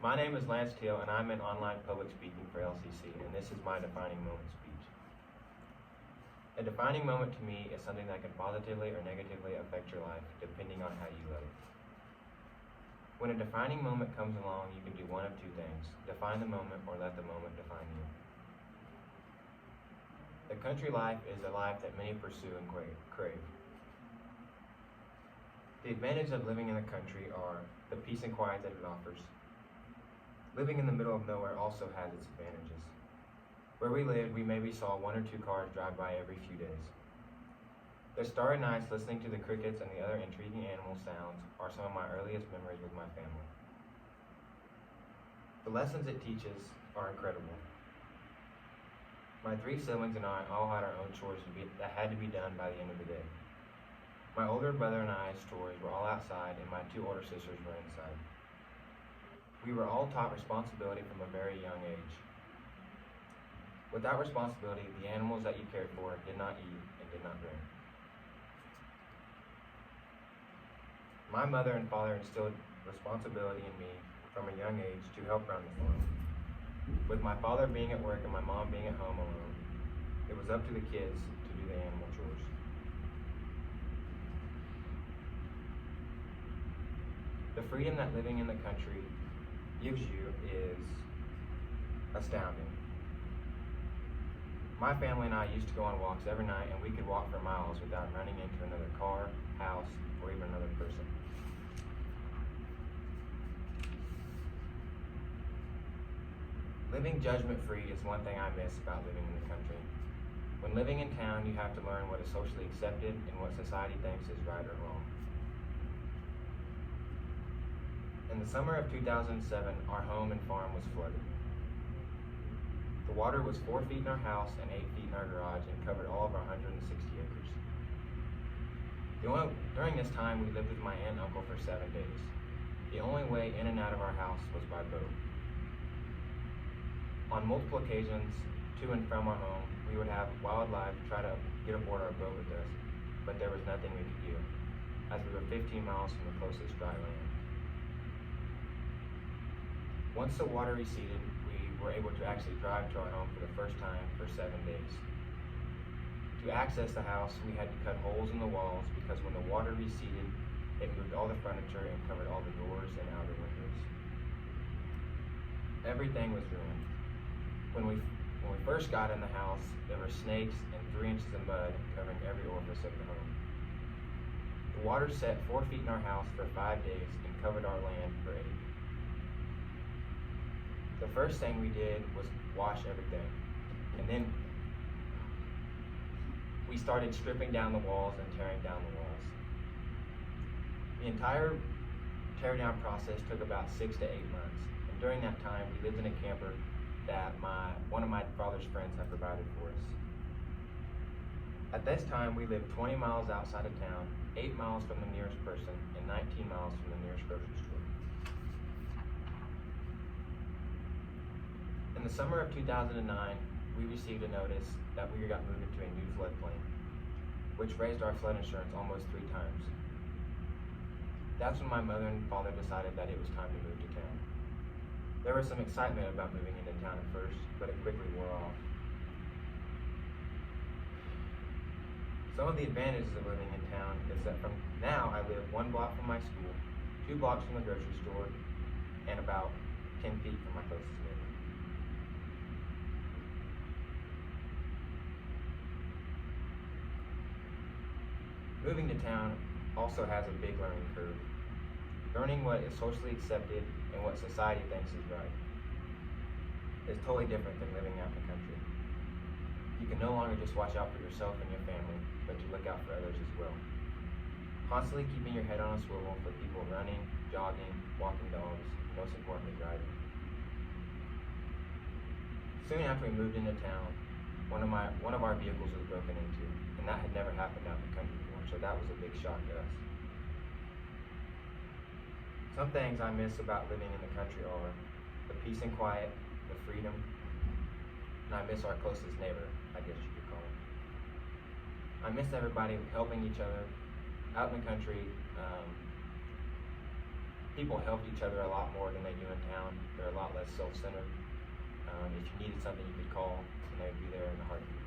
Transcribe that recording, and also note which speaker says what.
Speaker 1: My name is Lance Teal, and I'm in online public speaking for LCC, and this is my defining moment speech. A defining moment to me is something that can positively or negatively affect your life, depending on how you live it. When a defining moment comes along, you can do one of two things: define the moment or let the moment define you. The country life is a life that many pursue and crave. The advantages of living in the country are the peace and quiet that it offers. Living in the middle of nowhere also has its advantages. Where we lived, we maybe saw one or two cars drive by every few days. The starry nights listening to the crickets and the other intriguing animal sounds are some of my earliest memories with my family. The lessons it teaches are incredible. My 3 siblings and I all had our own chores that had to be done by the end of the day. My older brother and I's chores were all outside, and my 2 older sisters were inside. We were all taught responsibility from a very young age. Without responsibility, the animals that you cared for did not eat and did not drink. My mother and father instilled responsibility in me from a young age to help run the farm. With my father being at work and my mom being at home alone, it was up to the kids to do the animal chores. The freedom that living in the country gives you is astounding. My family and I used to go on walks every night, and we could walk for miles without running into another car, house, or even another person. Living judgment-free is one thing I miss about living in the country. When living in town, you have to learn what is socially accepted and what society thinks is right or wrong. In the summer of 2007, our home and farm was flooded. The water was 4 feet in our house and 8 feet in our garage and covered all of our 160 acres. During this time, we lived with my aunt and uncle for 7 days. The only way in and out of our house was by boat. On multiple occasions, to and from our home, we would have wildlife try to get aboard our boat with us, but there was nothing we could do, as we were 15 miles from the closest dry land. Once the water receded, we were able to actually drive to our home for the first time for 7 days. To access the house, we had to cut holes in the walls because when the water receded, it moved all the furniture and covered all the doors and outer windows. Everything was ruined. When we first got in the house, there were snakes and 3 inches of mud covering every orifice of the home. The water set 4 feet in our house for 5 days and covered our land for 8. The first thing we did was wash everything, and then we started stripping down the walls and tearing down the walls. The entire tear down process took about 6 to 8 months, and during that time we lived in a camper that one of my father's friends had provided for us. At this time we lived 20 miles outside of town, 8 miles from the nearest person, and 19 miles from the nearest grocery store. In the summer of 2009, we received a notice that we got moved into a new floodplain, which raised our flood insurance almost 3 times. That's when my mother and father decided that it was time to move to town. There was some excitement about moving into town at first, but it quickly wore off. Some of the advantages of living in town is that from now I live 1 block from my school, 2 blocks from the grocery store, and about 10 feet from my closest neighbor. Moving to town also has a big learning curve. Learning what is socially accepted and what society thinks is right is totally different than living out in the country. You can no longer just watch out for yourself and your family, but to look out for others as well. Constantly keeping your head on a swivel for people running, jogging, walking dogs, and most importantly, driving. Soon after we moved into town, one of our vehicles was broken into, and that had never happened out in the country before, so that was a big shock to us. Some things I miss about living in the country are the peace and quiet, the freedom, and I miss our closest neighbor, I guess you could call him. I miss everybody helping each other. Out in the country, people helped each other a lot more than they do in town. There as self-centered. If you needed something, you could call, and they'd be there in a heartbeat.